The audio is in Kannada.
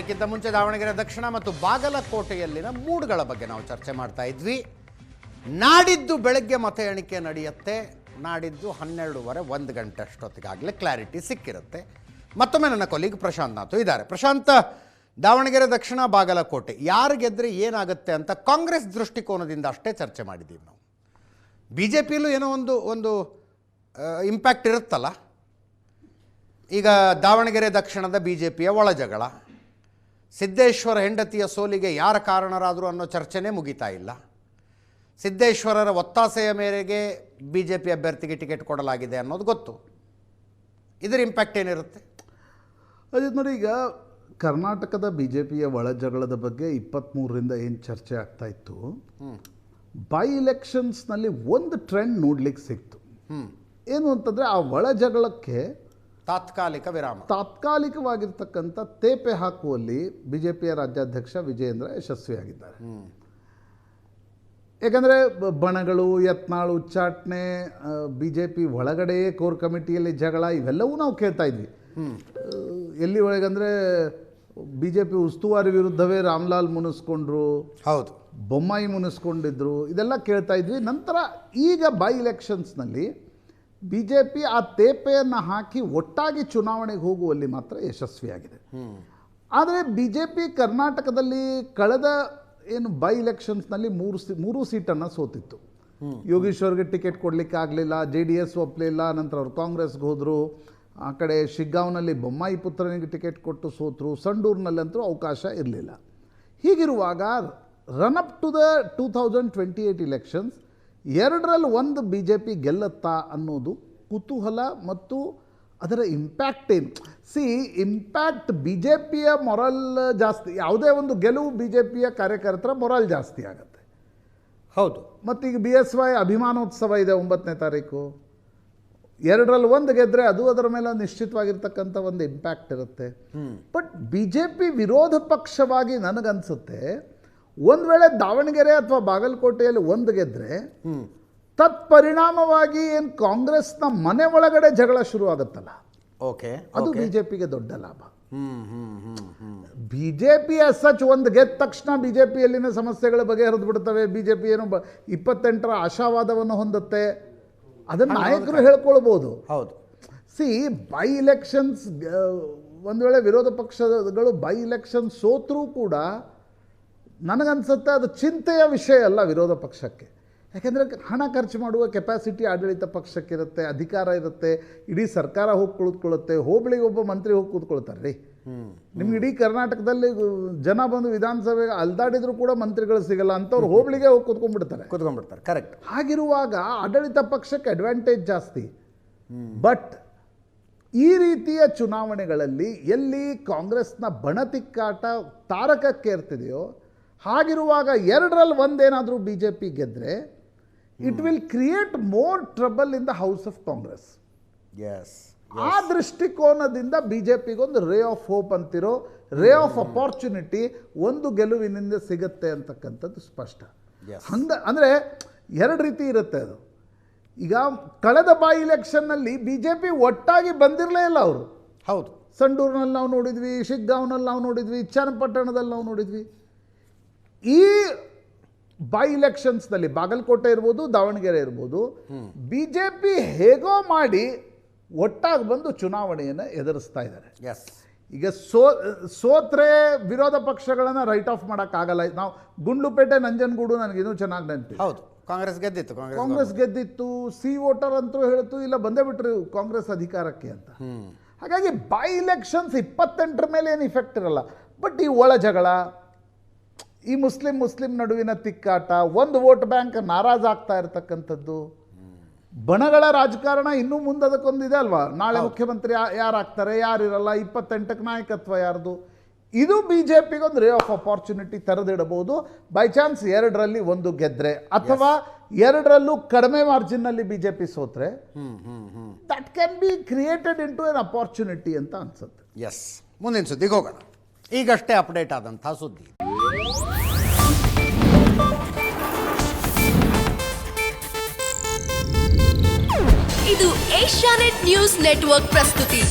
ಅದಕ್ಕಿಂತ ಮುಂಚೆ ದಾವಣಗೆರೆ ದಕ್ಷಿಣ ಮತ್ತು ಬಾಗಲಕೋಟೆಯಲ್ಲಿನ ಮೂಡ್ಗಳ ಬಗ್ಗೆ ನಾವು ಚರ್ಚೆ ಮಾಡ್ತಾ ಇದ್ವಿ. ನಾಡಿದ್ದು ಬೆಳಗ್ಗೆ ಮತ ಎಣಿಕೆ ನಡೆಯುತ್ತೆ. ನಾಡಿದ್ದು 12:30 1 ಗಂಟೆ ಅಷ್ಟೊತ್ತಿಗಾಗಲೇ ಕ್ಲಾರಿಟಿ ಸಿಕ್ಕಿರುತ್ತೆ. ಮತ್ತೊಮ್ಮೆ ನನ್ನ ಕೊಲೀಗ್ ಪ್ರಶಾಂತ್ ನಾಥ್ ಇದ್ದಾರೆ. ಪ್ರಶಾಂತ್, ದಾವಣಗೆರೆ ದಕ್ಷಿಣ ಬಾಗಲಕೋಟೆ ಯಾರು ಗೆದ್ದರೆ ಏನಾಗುತ್ತೆ ಅಂತ ಕಾಂಗ್ರೆಸ್ ದೃಷ್ಟಿಕೋನದಿಂದ ಅಷ್ಟೇ ಚರ್ಚೆ ಮಾಡಿದ್ದೀವಿ ನಾವು. ಬಿ ಜೆ ಪಿಯಲ್ಲೂ ಏನೋ ಒಂದು ಇಂಪ್ಯಾಕ್ಟ್ ಇರುತ್ತಲ್ಲ. ಈಗ ದಾವಣಗೆರೆ ದಕ್ಷಿಣದ ಬಿ ಜೆ ಪಿಯ ಒಳಜಗಳ, ಸಿದ್ದೇಶ್ವರ ಹೆಂಡತಿಯ ಸೋಲಿಗೆ ಯಾರ ಕಾರಣರಾದರು ಅನ್ನೋ ಚರ್ಚೆನೇ ಮುಗಿತಾ ಇಲ್ಲ. ಸಿದ್ದೇಶ್ವರರ ಒತ್ತಾಸೆಯ ಮೇರೆಗೆ ಬಿ ಜೆ ಪಿ ಅಭ್ಯರ್ಥಿಗೆ ಟಿಕೆಟ್ ಕೊಡಲಾಗಿದೆ ಅನ್ನೋದು ಗೊತ್ತು. ಇದರ ಇಂಪ್ಯಾಕ್ಟ್ ಏನಿರುತ್ತೆ? ಅದೇ ನೋಡಿ, ಈಗ ಕರ್ನಾಟಕದ ಬಿ ಜೆ ಪಿಯ ಒಳಜಗಳದ ಬಗ್ಗೆ 23ರಿಂದ ಏನು ಚರ್ಚೆ ಆಗ್ತಾ ಇತ್ತು, ಬೈ ಎಲೆಕ್ಷನ್ಸ್ನಲ್ಲಿ ಒಂದು ಟ್ರೆಂಡ್ ನೋಡ್ಲಿಕ್ಕೆ ಸಿಕ್ತು. ಏನು ಅಂತಂದರೆ, ಆ ಒಳಜಗಳಕ್ಕೆ ತಾತ್ಕಾಲಿಕವಾಗಿರ್ತಕ್ಕಂಥ ತೇಪೆ ಹಾಕುವಲ್ಲಿ ಬಿ ಜೆ ಪಿಯ ರಾಜ್ಯಾಧ್ಯಕ್ಷ ವಿಜಯೇಂದ್ರ ಯಶಸ್ವಿಯಾಗಿದ್ದಾರೆ. ಯಾಕಂದರೆ ಬಣಗಳು, ಯತ್ನಾಳ್, ಉಚ್ಚಾಟನೆ, ಬಿ ಜೆ ಪಿ ಒಳಗಡೆಯೇ ಕೋರ್ ಕಮಿಟಿಯಲ್ಲಿ ಜಗಳ, ಇವೆಲ್ಲವೂ ನಾವು ಕೇಳ್ತಾ ಇದ್ವಿ. ಎಲ್ಲಿ ಒಳಗಂದರೆ ಬಿ ಜೆ ಪಿ ಉಸ್ತುವಾರಿ ವಿರುದ್ಧವೇ ರಾಮ್ಲಾಲ್ ಮುನಿಸ್ಕೊಂಡ್ರು, ಹೌದು, ಬೊಮ್ಮಾಯಿ ಮುನಿಸ್ಕೊಂಡಿದ್ರು, ಇದೆಲ್ಲ ಕೇಳ್ತಾ ಇದ್ವಿ. ನಂತರ ಈಗ ಬೈ ಎಲೆಕ್ಷನ್ಸ್ನಲ್ಲಿ ಬಿ ಜೆ ಪಿ ಆ ತೇಪೆಯನ್ನು ಹಾಕಿ ಒಟ್ಟಾಗಿ ಚುನಾವಣೆಗೆ ಹೋಗುವಲ್ಲಿ ಮಾತ್ರ ಯಶಸ್ವಿಯಾಗಿದೆ. ಆದರೆ ಬಿ ಜೆ ಪಿ ಕರ್ನಾಟಕದಲ್ಲಿ ಕಳೆದ ಏನು ಬೈ ಎಲೆಕ್ಷನ್ಸ್ನಲ್ಲಿ ಮೂರು ಸೀಟನ್ನು ಸೋತಿತ್ತು. ಯೋಗೀಶ್ವರ್ಗೆ ಟಿಕೆಟ್ ಕೊಡಲಿಕ್ಕೆ ಆಗಲಿಲ್ಲ, ಜೆ ಡಿ ಎಸ್ ಒಪ್ಪಲಿಲ್ಲ, ನಂತರ ಅವರು ಕಾಂಗ್ರೆಸ್ಗೆ ಹೋದರು. ಆ ಕಡೆ ಶಿಗ್ಗಾಂವ್ನಲ್ಲಿ ಬೊಮ್ಮಾಯಿ ಪುತ್ರನಿಗೆ ಟಿಕೆಟ್ ಕೊಟ್ಟು ಸೋತರು, ಸಂಡೂರಿನಲ್ಲಂತೂ ಅವಕಾಶ ಇರಲಿಲ್ಲ. ಹೀಗಿರುವಾಗ ರನ್ಅಪ್ ಟು ದ 2028 ಇಲೆಕ್ಷನ್ಸ್ 2ರಲ್ಲಿ 1 ಬಿ ಜೆ ಪಿ ಗೆಲ್ಲುತ್ತಾ ಅನ್ನೋದು ಕುತೂಹಲ. ಮತ್ತು ಅದರ ಇಂಪ್ಯಾಕ್ಟ್ ಏನು? ಇಂಪ್ಯಾಕ್ಟ್ ಬಿ ಜೆ ಪಿಯ ಮೊರಲ್ ಜಾಸ್ತಿ, ಯಾವುದೇ ಒಂದು ಗೆಲುವು ಬಿ ಜೆ ಪಿಯ ಕಾರ್ಯಕರ್ತರ ಮೊರಲ್ ಜಾಸ್ತಿ ಆಗುತ್ತೆ. ಹೌದು. ಮತ್ತೀಗ BSY ಅಭಿಮಾನೋತ್ಸವ ಇದೆ 9ನೇ ತಾರೀಕು. 2ರಲ್ಲಿ 1 ಗೆದ್ದರೆ ಅದು ಅದರ ಮೇಲೆ ನಿಶ್ಚಿತವಾಗಿರ್ತಕ್ಕಂಥ ಒಂದು ಇಂಪ್ಯಾಕ್ಟ್ ಇರುತ್ತೆ. ಬಟ್ ಬಿ ಜೆ ಪಿ ವಿರೋಧ ಪಕ್ಷವಾಗಿ ನನಗನ್ಸುತ್ತೆ, ಒಂದು ವೇಳೆ ದಾವಣಗೆರೆ ಅಥವಾ ಬಾಗಲಕೋಟೆಯಲ್ಲಿ 1 ಗೆದ್ದರೆ ತತ್ಪರಿಣಾಮವಾಗಿ ಏನು ಕಾಂಗ್ರೆಸ್ನ ಮನೆ ಒಳಗಡೆ ಜಗಳ ಶುರು ಆಗುತ್ತಲ್ಲ, ಓಕೆ, ಅದು ಬಿ ಜೆ ಪಿಗೆ ದೊಡ್ಡ ಲಾಭ. ಬಿ ಜೆ ಪಿ ಸಚ್ 1 ಗೆದ್ದ ತಕ್ಷಣ ಬಿ ಜೆ ಪಿಯಲ್ಲಿನ ಸಮಸ್ಯೆಗಳ ಬಗೆಹರಿದು ಬಿಡ್ತವೆ. ಬಿ ಜೆ ಪಿ ಏನು 28ರ ಆಶಾವಾದವನ್ನು ಹೊಂದುತ್ತೆ, ಅದನ್ನು ನಾಯಕರು ಹೇಳ್ಕೊಳ್ಬೋದು. ಹೌದು. ಬೈ ಎಲೆಕ್ಷನ್ಸ್, ಒಂದು ವೇಳೆ ವಿರೋಧ ಪಕ್ಷಗಳು ಬೈ ಎಲೆಕ್ಷನ್ ಸೋತರೂ ಕೂಡ ನನಗನ್ಸುತ್ತೆ ಅದು ಚಿಂತೆಯ ವಿಷಯ ಅಲ್ಲ ವಿರೋಧ ಪಕ್ಷಕ್ಕೆ. ಯಾಕೆಂದರೆ ಹಣ ಖರ್ಚು ಮಾಡುವ ಕೆಪಾಸಿಟಿ ಆಡಳಿತ ಪಕ್ಷಕ್ಕಿರುತ್ತೆ, ಅಧಿಕಾರ ಇರುತ್ತೆ, ಇಡೀ ಸರ್ಕಾರ ಹೋಗಿ ಕುಳಿತುಕೊಳ್ಳುತ್ತೆ. ಹೋಬಳಿಗೆ ಒಬ್ಬ ಮಂತ್ರಿ ಹೋಗಿ ಕೂತ್ಕೊಳ್ತಾರೆ ರೀ. ನಿಮ್ಗೆ ಇಡೀ ಕರ್ನಾಟಕದಲ್ಲಿ ಜನ ಬಂದು ವಿಧಾನಸಭೆಗೆ ಅಲ್ದಾಡಿದ್ರು ಕೂಡ ಮಂತ್ರಿಗಳು ಸಿಗಲ್ಲ, ಅಂಥವ್ರು ಹೋಬಳಿಗೆ ಹೋಗಿ ಕೂತ್ಕೊಂಡ್ಬಿಡ್ತಾರೆ. ಕರೆಕ್ಟ್. ಹಾಗಿರುವಾಗ ಆಡಳಿತ ಪಕ್ಷಕ್ಕೆ ಅಡ್ವಾಂಟೇಜ್ ಜಾಸ್ತಿ. ಬಟ್ ಈ ರೀತಿಯ ಚುನಾವಣೆಗಳಲ್ಲಿ ಎಲ್ಲಿ ಕಾಂಗ್ರೆಸ್ನ ಬಣತಿಕ್ಕಾಟ ತಾರಕಕ್ಕೇರ್ತಿದೆಯೋ, ಹಾಗಿರುವಾಗ 2ರಲ್ಲಿ 1 ಏನಾದರೂ ಬಿ ಜೆ ಪಿ ಗೆದ್ದರೆ it will create more trouble in the house of Congress. ಆ ದೃಷ್ಟಿಕೋನದಿಂದ ಬಿ ಜೆ ಪಿಗೊಂದು ರೇ ಆಫ್ ಹೋಪ್ ಅಂತಿರೋ, ರೇ ಆಫ್ ಅಪಾರ್ಚುನಿಟಿ ಒಂದು ಗೆಲುವಿನಿಂದ ಸಿಗುತ್ತೆ ಅಂತಕ್ಕಂಥದ್ದು ಸ್ಪಷ್ಟ. ಅಂದರೆ 2 ರೀತಿ ಇರುತ್ತೆ ಅದು. ಈಗ ಕಳೆದ ಬೈ ಇಲೆಕ್ಷನ್ನಲ್ಲಿ ಬಿ ಜೆ ಪಿ ಒಟ್ಟಾಗಿ ಬಂದಿರಲೇ ಇಲ್ಲ ಅವರು. ಹೌದು. ಸಂಡೂರಿನಲ್ಲಿ ನಾವು ನೋಡಿದ್ವಿ, ಶಿಗ್ಗಾಂವ್ನಲ್ಲಿ ನಾವು ನೋಡಿದ್ವಿ, ಚನ್ನಪಟ್ಟಣದಲ್ಲಿ ನಾವು ನೋಡಿದ್ವಿ. ಈ ಬೈ ಎಲೆಕ್ಷನ್ಸ್ನಲ್ಲಿ ಬಾಗಲಕೋಟೆ ಇರ್ಬೋದು, ದಾವಣಗೆರೆ ಇರ್ಬೋದು, ಬಿ ಜೆ ಪಿ ಹೇಗೋ ಮಾಡಿ ಒಟ್ಟಾಗಿ ಬಂದು ಚುನಾವಣೆಯನ್ನು ಎದುರಿಸ್ತಾ ಇದ್ದಾರೆ. ಈಗ ಸೋತ್ರೆ ವಿರೋಧ ಪಕ್ಷಗಳನ್ನು ರೈಟ್ ಆಫ್ ಮಾಡೋಕ್ಕಾಗಲ್ಲ. ನಾವು ಗುಂಡ್ಲುಪೇಟೆ, ನಂಜನಗೂಡು ನನಗಿನ್ನೂ ಚೆನ್ನಾಗಿ ನೆನಪು. ಹೌದು, ಕಾಂಗ್ರೆಸ್ ಗೆದ್ದಿತ್ತು. ಸಿ ವೋಟರ್ ಅಂತೂ ಹೇಳ್ತು, ಇಲ್ಲ ಬಂದೇ ಬಿಟ್ರು ಕಾಂಗ್ರೆಸ್ ಅಧಿಕಾರಕ್ಕೆ ಅಂತ. ಹಾಗಾಗಿ ಬೈ ಎಲೆಕ್ಷನ್ಸ್ 28ರ ಮೇಲೆ ಏನು ಇಫೆಕ್ಟ್ ಇರಲ್ಲ. ಬಟ್ ಈ ಒಳ ಜಗಳ, ಈ ಮುಸ್ಲಿಂ ನಡುವಿನ ತಿಕ್ಕಾಟ, ಒಂದು ವೋಟ್ ಬ್ಯಾಂಕ್ ನಾರಾಜಾಗ್ತಾ ಇರತಕ್ಕಂಥದ್ದು, ಬಣಗಳ ರಾಜಕಾರಣ ಇನ್ನೂ ಮುಂದದಕ್ಕೊಂದಿದೆ ಅಲ್ವಾ. ನಾಳೆ ಮುಖ್ಯಮಂತ್ರಿ ಯಾರಾಗ್ತಾರೆ, ಯಾರಿರಲ್ಲ, 28ಕ್ಕೆ ನಾಯಕತ್ವ ಯಾರ್ದು, ಇದು ಬಿ ಜೆ ಪಿಗೊಂದು ರೇ ಆಫ್ ಅಪಾರ್ಚುನಿಟಿ ತೆರೆದಿಡಬಹುದು. ಬೈ ಚಾನ್ಸ್ 2ರಲ್ಲಿ 1 ಗೆದ್ರೆ, ಅಥವಾ 2ರಲ್ಲೂ ಕಡಿಮೆ ಮಾರ್ಜಿನ್ನಲ್ಲಿ ಬಿ ಜೆ ಪಿ ಸೋತ್ರೆ, that can be created into an opportunity ಅಂತ ಅನ್ಸುತ್ತೆ. ಮುಂದಿನ ಸುದ್ದಿಗೆ ಹೋಗೋಣ. ಈಗಷ್ಟೇ ಅಪ್ಡೇಟ್ ಆದಂಥ ಸುದ್ದಿ. ಇದು ಏಷ್ಯಾನೆಟ್ ನ್ಯೂಸ್ ನೆಟ್ವರ್ಕ್ ಪ್ರಸ್ತುತಿ.